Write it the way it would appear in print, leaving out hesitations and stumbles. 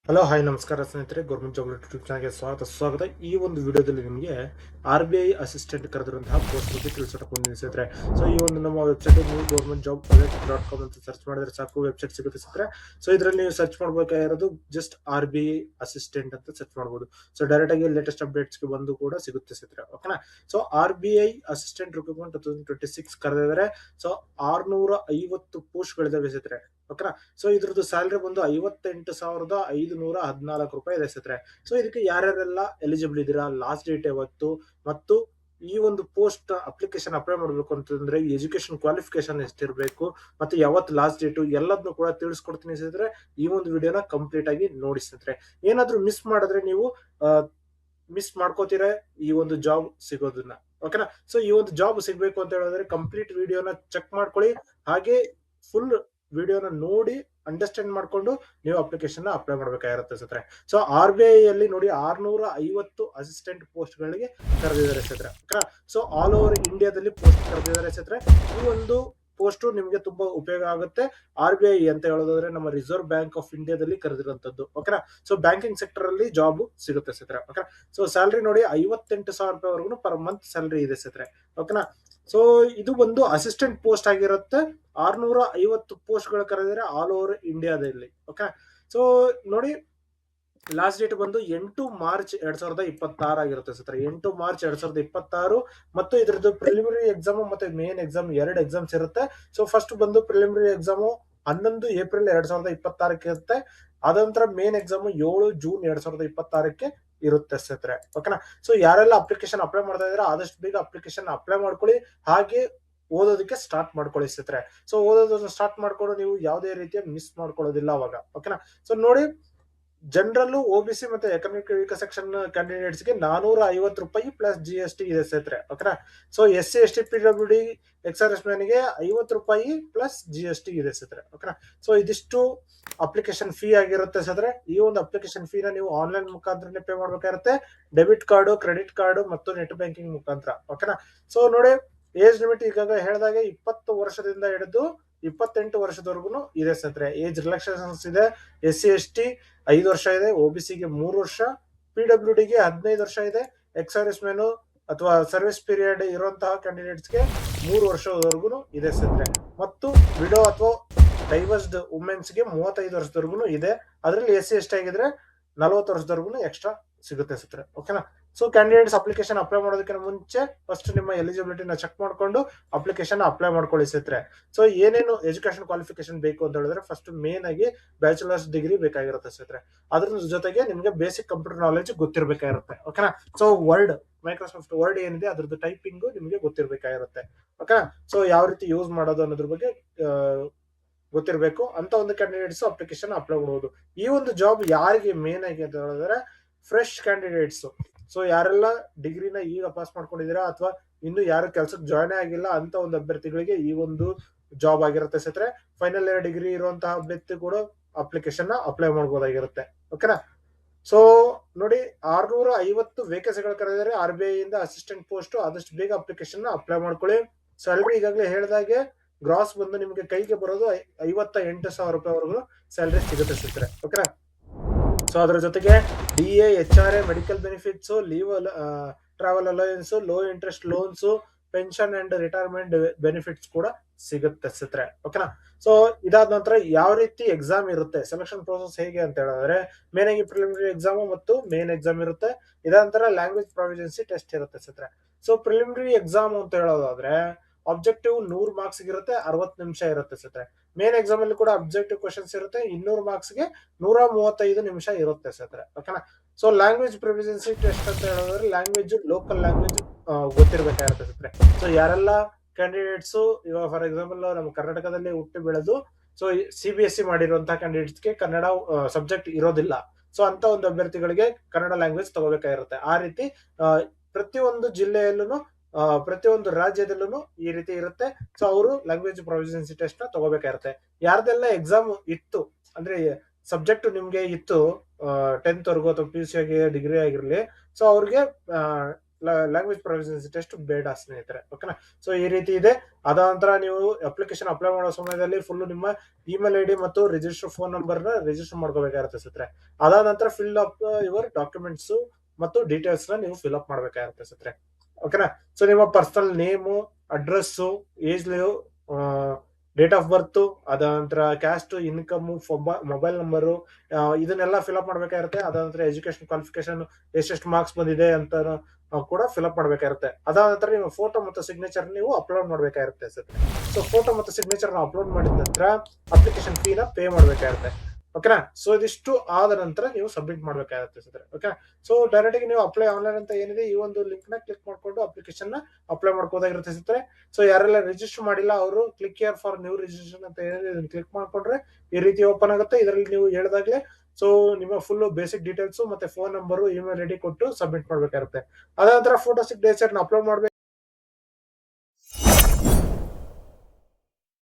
Hello hi ನಮಸ್ಕಾರ ಸ್ನೇಹಿತರೆ, government job YouTube ಚಾನಲ್ಗೆ ಸ್ವಾಗತ. ಈ ಒಂದು ವಿಡಿಯೋದಲ್ಲಿ ನಿಮಗೆ RBI ಅಸಿಸ್ಟೆಂಟ್ ಕರೆದಿರುವಂತಹ ಪೋಸ್ಟ್ ಬಗ್ಗೆ ತಿಳಿಸೋಣ ಸ್ನೇಹಿತರೆ. ಸೊ ಈ ಒಂದು ನಮ್ಮ ವೆಬ್ಸೈಟ್ ನೀವು governmentjob.com ಅಂತ ಸರ್ಚ್ ಮಾಡಿದ್ರೆ ಸಾಕು, ವೆಬ್ಸೈಟ್ ಸಿಗುತ್ತೆ ಸ್ನೇಹಿತರೆ. ಸೊ ಇದರಲ್ಲಿ ನೀವು ಸರ್ಚ್ ಮಾಡಬೇಕಾಗಿರೋದು ಜಸ್ಟ್ RBI ಅಸಿಸ್ಟೆಂಟ್ ಅಂತ ಸರ್ಚ್ ಮಾಡಬಹುದು. ಸೊ ಡೈರೆಕ್ಟ್ ಆಗಿ ಲೇಟೆಸ್ಟ್ ಅಪ್ಡೇಟ್ಸ್ ಗೆ ಬಂದು ಕೂಡ ಸಿಗುತ್ತೆ ಸ್ನೇಹಿತರೆ. ಓಕೆನಾ. ಸೊ RBI ಅಸಿಸ್ಟೆಂಟ್ ರಿಕ್ರೂಟ್ಮೆಂಟ್ 2026 ಕರೆದಿದ್ದಾರೆ. ಸೊ 650 ಪೋಸ್ಟ್ ಗಳಿದಾವೆ ಸ್ನೇಹಿತರೆ. ಓಕೆನಾ. ಸೊ ಇದ್ರದ್ದು ಸ್ಯಾಲರಿ ಬಂದು 58,514 ರೂಪಾಯಿ ಇದೆ ಸ್ನೇಹಿತರೆ. ಸೊ ಇದಕ್ಕೆ ಯಾರ್ಯಾರೆಲ್ಲ ಎಲಿಜಿಬಲ್ ಇದ್ದೀರಾ, ಲಾಸ್ಟ್ ಡೇಟ್ ಯಾವತ್ತು, ಮತ್ತು ಈ ಒಂದು ಪೋಸ್ಟ್ ಅಪ್ಲಿಕೇಶನ್ ಅಪ್ಲೈ ಮಾಡಬೇಕು ಅಂತಂದ್ರೆ ಎಜುಕೇಶನ್ ಕ್ವಾಲಿಫಿಕೇಶನ್ ಎಷ್ಟಿರಬೇಕು, ಮತ್ತೆ ಯಾವತ್ತು ಲಾಸ್ಟ್ ಡೇಟು ಎಲ್ಲದನ್ನು ಕೂಡ ತಿಳಿಸ್ಕೊಡ್ತೀನಿ ಸ್ನೇಹಿತರೆ. ಈ ಒಂದು ವಿಡಿಯೋನ ಕಂಪ್ಲೀಟ್ ಆಗಿ ನೋಡಿ ಸ್ನೇಹಿತರೆ. ಏನಾದ್ರೂ ಮಿಸ್ ಮಾಡಿದ್ರೆ ನೀವು ಮಿಸ್ ಮಾಡ್ಕೋತೀರ ಈ ಒಂದು ಜಾಬ್ ಸಿಗೋದನ್ನ. ಓಕೆನಾ. ಸೊ ಈ ಒಂದು ಜಾಬ್ ಸಿಗ್ಬೇಕು ಅಂತ ಹೇಳಿದ್ರೆ ಕಂಪ್ಲೀಟ್ ವಿಡಿಯೋನ ಚೆಕ್ ಮಾಡ್ಕೊಳ್ಳಿ. ಹಾಗೆ ಫುಲ್ ವಿಡಿಯೋನ ನೋಡಿ ಅಂಡರ್ಸ್ಟ್ಯಾಂಡ್ ಮಾಡ್ಕೊಂಡು ನೀವು ಅಪ್ಲಿಕೇಶನ್ ಅಪ್ಲೈ ಮಾಡಬೇಕಾಗಿರುತ್ತೆ ಸ್ನೇಹಿತರೆ. ಸೊ RBI ಅಲ್ಲಿ ನೋಡಿ 650 ಅಸಿಸ್ಟೆಂಟ್ ಪೋಸ್ಟ್ ಗಳಿಗೆ ಕರೆದಿದ್ದಾರೆ ಸ್ನೇಹಿತರೆ. ಸೊ ಆಲ್ ಓವರ್ ಇಂಡಿಯಾದಲ್ಲಿ ಪೋಸ್ಟ್ ಕರೆದಿದ್ದಾರೆ ಸ್ನೇಹಿತರೆ. ಈ ಒಂದು ಪೋಸ್ಟ್ ನಿಮಗೆ ತುಂಬಾ ಉಪಯೋಗ ಆಗುತ್ತೆ. RBI ಅಂತ ಹೇಳೋದಾದ್ರೆ ನಮ್ಮ ರಿಸರ್ವ್ ಬ್ಯಾಂಕ್ ಆಫ್ ಇಂಡಿಯಾದಲ್ಲಿ ಕರೆದಿರುವಂತದ್ದು. ಓಕೆನಾ. ಸೊ ಬ್ಯಾಂಕಿಂಗ್ ಸೆಕ್ಟರ್ ಅಲ್ಲಿ ಜಾಬ್ ಸಿಗುತ್ತೆ ಸ್ನೇಹಿತರೆ. ಓಕೆನಾ. ಸೊ ಸ್ಯಾಲರಿ ನೋಡಿ 58,000 ರೂಪಾಯಿವರೆಗೂ ಪರ್ ಮಂತ್ ಸ್ಯಾಲರಿ ಇದೆ ಸ್ನೇಹಿತರೆ. ಓಕೆನಾ. ಸೊ ಇದು ಒಂದು ಅಸಿಸ್ಟೆಂಟ್ ಪೋಸ್ಟ್ ಆಗಿರುತ್ತೆ. 650 ಪೋಸ್ಟ್ ಗಳು ಕರೆದಿದ್ದಾರೆ ಆಲ್ ಓವರ್ ಇಂಡಿಯಾದಲ್ಲಿ. ಓಕೆ. ಸೊ ನೋಡಿ, ಲಾಸ್ಟ್ ಡೇಟ್ ಬಂದು 8 ಮಾರ್ಚ್ 2026 ಆಗಿರುತ್ತೆ ಸ್ನೇಹಿತರೆ. 8 ಮಾರ್ಚ್ 2026. ಮತ್ತು ಇದ್ರದ್ದು ಪ್ರಿಲಿಮಿನರಿ ಎಕ್ಸಾಮ್ ಮತ್ತೆ ಮೇನ್ ಎಕ್ಸಾಮ್ 2 ಎಕ್ಸಾಮ್ಸ್ ಇರುತ್ತೆ. ಸೊ ಫಸ್ಟ್ ಬಂದು ಪ್ರಿಲಿಮಿನರಿ ಎಕ್ಸಾಮ್ 11 ಏಪ್ರಿಲ್ 2026 ಇರುತ್ತೆ. ಅದಂತರ ಮೇನ್ ಎಕ್ಸಾಮ್ 7 ಜೂನ್ 2026 ಇರುತ್ತೆ ಸ್ನೇಹಿತರೆ. ಓಕೆನಾ. ಸೊ ಯಾರೆಲ್ಲ ಅಪ್ಲಿಕೇಶನ್ ಅಪ್ಲೈ ಮಾಡ್ತಾ ಇದ್ರೆ ಆದಷ್ಟು ಬೇಗ ಅಪ್ಲಿಕೇಶನ್ ಅಪ್ಲೈ ಮಾಡ್ಕೊಳ್ಳಿ. ಹಾಗೆ ಓದೋದಕ್ಕೆ ಸ್ಟಾರ್ಟ್ ಮಾಡ್ಕೊಳ್ಳಿ ಸ್ನೇಹಿತರೆ. ಸೊ ಓದೋದನ್ನ ಸ್ಟಾರ್ಟ್ ಮಾಡ್ಕೊಂಡು ನೀವು ಯಾವುದೇ ರೀತಿಯ ಮಿಸ್ ಮಾಡ್ಕೊಳ್ಳೋದಿಲ್ಲ ಅವಾಗ. ಓಕೆನಾ. ಸೊ ನೋಡಿ, ಜನರಲ್, OBC ಮತ್ತೆ ಎಕನಾಮಿಕ್ ವೀಕರ್ ಸೆಕ್ಷನ್ ಕ್ಯಾಂಡಿಡೇಟ್ಸ್ ಗೆ 450 ರೂಪಾಯಿ ಪ್ಲಸ್ GST ಇದೆ ಸ್ನೇಹಿತರೆ. ಓಕೆನಾ. So SC ST PWD XRS ಗೆ 50 ರೂಪಾಯಿ ಪ್ಲಸ್ GST ಇದೆ ಸ್ನೇಹಿತರೆ. ಓಕೆನಾ. ಸೊ ಇದಿಷ್ಟು ಅಪ್ಲಿಕೇಶನ್ ಫೀ ಆಗಿರುತ್ತೆ ಸ್ನೇಹಿತರೆ. ಈ ಒಂದು ಅಪ್ಲಿಕೇಶನ್ ಫೀ ನ ನೀವು ಆನ್ಲೈನ್ ಮುಖಾಂತರ ಪೇ ಮಾಡ್ಬೇಕಾಗಿರುತ್ತೆ. ಡೆಬಿಟ್ ಕಾರ್ಡ್, ಕ್ರೆಡಿಟ್ ಕಾರ್ಡ್ ಮತ್ತು ನೆಟ್ ಬ್ಯಾಂಕಿಂಗ್ ಮುಖಾಂತರ. ಓಕೆನಾ. ಸೊ ನೋಡಿ, ಏಜ್ ಲಿಮಿಟ್ ಈಗಾಗ ಹೇಳಿದಾಗ 20 ವರ್ಷದಿಂದ ಹಿಡಿದು 28 ವರ್ಷದವರೆಗೂ ಇದೆ ಸ್ನೇಹಿತರೆ. ಏಜ್ ರಿಲ್ಯಾಕ್ಸೇಷನ್ಸ್ ಇದೆ. SC ST 5 ವರ್ಷ ಇದೆ, OBC ಗೆ 3 ವರ್ಷ, PWD ಗೆ 15 ವರ್ಷ ಇದೆ, XRS ಮೆನು ಅಥವಾ ಸರ್ವಿಸ್ ಪೀರಿಯಡ್ ಇರುವಂತಹ ಕ್ಯಾಂಡಿಡೇಟ್ಸ್ ಗೆ 3 ವರ್ಷದವರೆಗೂ ಇದೆ ಸ್ನೇಹಿತರೆ. ಮತ್ತು ವಿಡೋ ಅಥವಾ ಡೈವರ್ಸ್ಡ್ ವುಮೆನ್ಸ್ ಗೆ 35 ವರ್ಷದವರೆಗೂ ಇದೆ. ಅದರಲ್ಲಿ SC ST ಆಗಿದ್ರೆ 40 ವರ್ಷದವರೆಗೂ ಎಕ್ಸ್ಟ್ರಾ ಸಿಗುತ್ತೆ ಸ್ನೇಹಿತರೆ. ಓಕೆನಾ. ಸೊ ಕ್ಯಾಂಡಿಡೇಟ್ಸ್ ಅಪ್ಲಿಕೇಶನ್ ಅಪ್ಲೈ ಮಾಡೋದಕ್ಕಿಂತ ಮುಂಚೆ ಫಸ್ಟ್ ನಿಮ್ಮ ಎಲಿಜಿಬಿಲಿಟಿನ ಚೆಕ್ ಮಾಡ್ಕೊಂಡು ಅಪ್ಲಿಕೇಶನ್ ಅಪ್ಲೈ ಮಾಡ್ಕೊಳ್ಳಿ ಸ್ನೇಹಿತರೆ. ಸೊ ಏನೇನು ಎಜುಕೇಶನ್ ಕ್ವಾಲಿಫಿಕೇಶನ್ ಬೇಕು ಅಂತ ಹೇಳಿದ್ರೆ ಫಸ್ಟ್ ಮೇನ್ ಆಗಿ ಬ್ಯಾಚುಲರ್ಸ್ ಡಿಗ್ರಿ ಬೇಕಾಗಿರುತ್ತೆ ಸ್ನೇಹಿತರೆ. ಅದ್ರ ಜೊತೆಗೆ ನಿಮ್ಗೆ ಬೇಸಿಕ್ ಕಂಪ್ಯೂಟರ್ ನಾಲೆಜ್ ಗೊತ್ತಿರಬೇಕಾಗಿರುತ್ತೆ. ಓಕೆನಾ. ಸೊ ಮೈಕ್ರೋಸಾಫ್ಟ್ ವರ್ಡ್ ಏನಿದೆ ಅದ್ರದ್ದು ಟೈಪಿಂಗ್ ನಿಮಗೆ ಗೊತ್ತಿರಬೇಕಾಗಿರುತ್ತೆ. ಓಕೆನಾ. ಸೊ ಯಾವ ರೀತಿ ಯೂಸ್ ಮಾಡೋದು ಅನ್ನೋದ್ರ ಬಗ್ಗೆ ಗೊತ್ತಿರಬೇಕು ಅಂತ ಒಂದು ಕ್ಯಾಂಡಿಡೇಟ್ಸ್ ಅಪ್ಲಿಕೇಶನ್ ಅಪ್ಲೈ ಮಾಡಬಹುದು. ಈ ಒಂದು ಜಾಬ್ ಯಾರಿಗೆ ಮೇನ್ ಆಗಿ ಅಂತ ಹೇಳಿದ್ರೆ ಫ್ರೆಶ್ ಕ್ಯಾಂಡಿಡೇಟ್ಸ್. ಸೊ ಯಾರೆಲ್ಲ ಡಿಗ್ರಿನ ಈಗ ಪಾಸ್ ಮಾಡ್ಕೊಂಡಿದ್ದೀರಾ ಅಥವಾ ಇನ್ನು ಯಾರು ಕೆಲ್ಸಕ್ಕೆ ಜಾಯ್ನ್ ಆಗಿಲ್ಲ ಅಂತ ಒಂದು ಅಭ್ಯರ್ಥಿಗಳಿಗೆ ಈ ಒಂದು ಜಾಬ್ ಆಗಿರುತ್ತೆ ಸ್ನೇಹಿತರೆ. ಫೈನಲ್ ಇಯರ್ ಡಿಗ್ರಿ ಇರುವಂತಹ ಅಭ್ಯರ್ಥಿ ಕೂಡ ಅಪ್ಲಿಕೇಶನ್ ಅಪ್ಲೈ ಮಾಡಬಹುದಾಗಿರುತ್ತೆ. ಓಕೆನಾ. ಸೊ ನೋಡಿ, 650 ವೇಕೆನ್ಸಿಗಳು ಕರೆದಿದ್ದಾರೆ RBI ಇಂದ ಅಸಿಸ್ಟೆಂಟ್ ಪೋಸ್ಟ್. ಆದಷ್ಟು ಬೇಗ ಅಪ್ಲಿಕೇಶನ್ ಅಪ್ಲೈ ಮಾಡ್ಕೊಳ್ಳಿ. ಸ್ಯಾಲರಿ ಈಗಾಗಲೇ ಹೇಳಿದಾಗೆ ಗ್ರಾಸ್ ಬಂದು ನಿಮಗೆ ಕೈಗೆ ಬರೋದು 58,000 ರೂಪಾಯಿವರೆಗೂ ಸ್ಯಾಲರಿ ಸಿಗುತ್ತೆ ಸ್ನೇಹಿತರೆ. ಓಕೆನಾ. ಸೊ ಅದರ ಜೊತೆಗೆ DA, HRA, medical benefits, leave, travel allowance, low interest loans, pension and retirement benefits ಕೂಡ ಸಿಗುತ್ತೆ ಸ್ನೇಹಿತರೆ. ಓಕೆನಾ. ಸೊ ಇದಾದ ನಂತರ ಯಾವ ರೀತಿ ಎಕ್ಸಾಮ್ ಇರುತ್ತೆ, ಸೆಲೆಕ್ಷನ್ ಪ್ರೋಸೆಸ್ ಹೇಗೆ ಅಂತ ಹೇಳಿದ್ರೆ ಮೇನ್ ಆಗಿ ಪ್ರಿಲಿಮಿನರಿ ಎಕ್ಸಾಮ್ ಮತ್ತು ಮೇನ್ ಎಕ್ಸಾಮ್ ಇರುತ್ತೆ. ಇದಾದ ನಂತರ ಲ್ಯಾಂಗ್ವೇಜ್ ಪ್ರೊಫಿಷಿಯನ್ಸಿ ಟೆಸ್ಟ್ ಇರುತ್ತೆ ಸ್ನೇಹಿತರೆ. ಸೊ ಪ್ರಿಲಿಮಿನರಿ ಎಕ್ಸಾಮ್ ಅಂತ ಹೇಳೋದಾದ್ರೆ ಆಬ್ಜೆಕ್ಟಿವ್ 100 ಮಾರ್ಕ್ಸ್ ಇರುತ್ತೆ, 60 ನಿಮಿಷ ಇರುತ್ತೆ ಸ್ನೇಹಿತರೆ. ಮೇನ್ ಎಕ್ಸಾಮ್ ಅಲ್ಲಿ ಕೂಡ ಅಬ್ಜೆಕ್ಟಿವ್ ಕ್ವಶನ್ಸ್ ಇರುತ್ತೆ, 200 ಮಾರ್ಕ್ಸ್ ಗೆ 135 ನಿಮಿಷ ಇರುತ್ತೆ ಸ್ನೇಹಿತರೆ. ಓಕೆನಾ. ಸೊ ಲ್ಯಾಂಗ್ವೇಜ್ ಪ್ರೊಫಿಷಿಯನ್ಸಿ ಟೆಸ್ಟ್ ಅಂತ ಹೇಳಿದ್ರೆ ಲ್ಯಾಂಗ್ವೇಜ್, ಲೋಕಲ್ ಲ್ಯಾಂಗ್ವೇಜ್ ಗೊತ್ತಿರಬೇಕಾಗಿರುತ್ತೆ ಸ್ನೇಹಿತರೆ. ಸೊ ಯಾರೆಲ್ಲ ಕ್ಯಾಂಡಿಡೇಟ್ಸ್ ಇವಾಗ ಫಾರ್ ಎಕ್ಸಾಂಪಲ್ ನಮ್ಮ ಕರ್ನಾಟಕದಲ್ಲಿ ಹುಟ್ಟಿ ಬೆಳೆದು ಸೊ CBSE ಮಾಡಿರುವಂತಹ ಕ್ಯಾಂಡಿಡೇಟ್ಸ್ ಗೆ ಕನ್ನಡ ಸಬ್ಜೆಕ್ಟ್ ಇರೋದಿಲ್ಲ. ಸೊ ಅಂತ ಒಂದು ಅಭ್ಯರ್ಥಿಗಳಿಗೆ ಕನ್ನಡ ಲ್ಯಾಂಗ್ವೇಜ್ ತಗೋಬೇಕಾಗಿರುತ್ತೆ. ಆ ರೀತಿ ಪ್ರತಿಯೊಂದು ಜಿಲ್ಲೆಯಲ್ಲೂ ಪ್ರತಿಯೊಂದು ರಾಜ್ಯದಲ್ಲೂ ಈ ರೀತಿ ಇರುತ್ತೆ. ಸೊ ಅವರು ಲ್ಯಾಂಗ್ವೇಜ್ ಪ್ರೊಫಿಷಿಯನ್ಸಿ ಟೆಸ್ಟ್ ನ ತಗೋಬೇಕಾಗಿರುತ್ತೆ. ಯಾರ್ದೆಲ್ಲ ಎಕ್ಸಾಮ್ ಇತ್ತು ಅಂದ್ರೆ ಸಬ್ಜೆಕ್ಟ್ ನಿಮ್ಗೆ ಇತ್ತು 10th ವರ್ಗು ಅಥವಾ PUC ಆಗಿ ಡಿಗ್ರಿ ಆಗಿರ್ಲಿ, ಸೊ ಅವ್ರಿಗೆ ಲ್ಯಾಂಗ್ವೇಜ್ ಪ್ರೊಫಿಷಿಯನ್ಸಿ ಟೆಸ್ಟ್ ಬೇಡ ಸ್ನೇಹಿತರೆ. ಓಕೆನಾ. ಸೊ ಈ ರೀತಿ ಇದೆ. ಅದಾದ ನಂತರ ನೀವು ಅಪ್ಲಿಕೇಶನ್ ಅಪ್ಲೈ ಮಾಡೋ ಸಮಯದಲ್ಲಿ ಫುಲ್ ನಿಮ್ಮ ಇಮೇಲ್ ಐಡಿ ಮತ್ತು ರಿಜಿಸ್ಟರ್ ಫೋನ್ ನಂಬರ್ ನ ರಿಜಿಸ್ಟರ್ ಮಾಡ್ಕೋಬೇಕಾಗಿರುತ್ತೆ ಸ್ನೇಹಿತರೆ. ಅದಾದ ನಂತರ ಫಿಲ್ ಅಪ್ ಯುವರ್ ಡಾಕ್ಯುಮೆಂಟ್ಸ್ ಮತ್ತು ಡೀಟೇಲ್ಸ್ ನ ನೀವು ಫಿಲ್ ಅಪ್ ಮಾಡ್ಬೇಕಾಗಿರುತ್ತೆ ಸ್ನೇಹಿತರೆ. ಓಕೆನಾ. ಸೊ ನಿಮ್ಮ personal name, address, age, date of birth, ಅದ ನಂತರ ಕ್ಯಾಸ್ಟ್, ಇನ್ಕಮ್, ಮೊಬೈಲ್ ನಂಬರು, ಇದನ್ನೆಲ್ಲ ಫಿಲ್ ಅಪ್ ಮಾಡ್ಬೇಕಾಗಿರುತ್ತೆ. ಅದಾದ ನಂತರ ಎಜುಕೇಶನ್ ಕ್ವಾಲಿಫಿಕೇಶನ್, ಎಷ್ಟೆಷ್ಟು ಮಾರ್ಕ್ಸ್ ಬಂದಿದೆ ಅಂತ ಕೂಡ ಫಿಲ್ ಅಪ್ ಮಾಡ್ಬೇಕಾಗಿರುತ್ತೆ. ಅದಾದ ನಂತರ ನಿಮ್ಮ ಫೋಟೋ ಮತ್ತು ಸಿಗ್ನೇಚರ್ ನೀವು ಅಪ್ಲೋಡ್ ಮಾಡ್ಬೇಕಾಗಿರುತ್ತೆ ಸರ್. ಸೊ ಫೋಟೋ ಮತ್ತು ಸಿಗ್ನೇಚರ್ ಅಪ್ಲೋಡ್ ಮಾಡಿದ ನಂತರ ಅಪ್ಲಿಕೇಶನ್ ಫೀ ನ ಪೇ ಮಾಡ್ಬೇಕಾಗಿರುತ್ತೆ. ಓಕೆನಾ. ಸೊ ಇದಿಷ್ಟು ಆದ ನಂತರ ನೀವು ಸಬ್ಮಿಟ್ ಮಾಡ್ಬೇಕಾಗುತ್ತೆ ಸರ್. ಓಕೆ. ಸೊ ಡೈರೆಕ್ಟ್ ಆಗಿ ನೀವು ಅಪ್ಲೈ ಆನ್ಲೈನ್ ಅಂತ ಏನಿದೆ ಈ ಒಂದು ಲಿಂಕ್ ನ ಕ್ಲಿಕ್ ಮಾಡ್ಕೊಂಡು ಅಪ್ಲಿಕೇಶನ್ ನ ಅಪ್ಲೈ ಮಾಡ್ಕೋದಾಗಿರುತ್ತೆ ಸ್ನೇಹಿತರೆ. ಸೊ ಯಾರೆಲ್ಲ ರಿಜಿಸ್ಟರ್ ಮಾಡಿಲ್ಲ ಅವರು click here for new registration ಅಂತ ಏನಿದೆ ಇದನ್ನ ಕ್ಲಿಕ್ ಮಾಡ್ಕೊಂಡ್ರೆ ಈ ರೀತಿ ಓಪನ್ ಆಗುತ್ತೆ. ಇದರಲ್ಲಿ ನೀವು ಹೇಳಿದಾಗಲೇ ಸೊ ನಿಮ್ಮ ಫುಲ್ ಬೇಸಿಕ್ ಡೀಟೇಲ್ಸ್ ಮತ್ತೆ ಫೋನ್ ನಂಬರ್, ಇಮೇಲ್ ಐಡಿ ಕೊಟ್ಟು ಸಬ್ಮಿಟ್ ಮಾಡ್ಬೇಕಾಗುತ್ತೆ. ಅದ ನಂತರ ಫೋಟೋ ಸಿಗ್ನೇಚರ್ ಅಪ್ಲೋಡ್ ಮಾಡ್ಬೇಕು.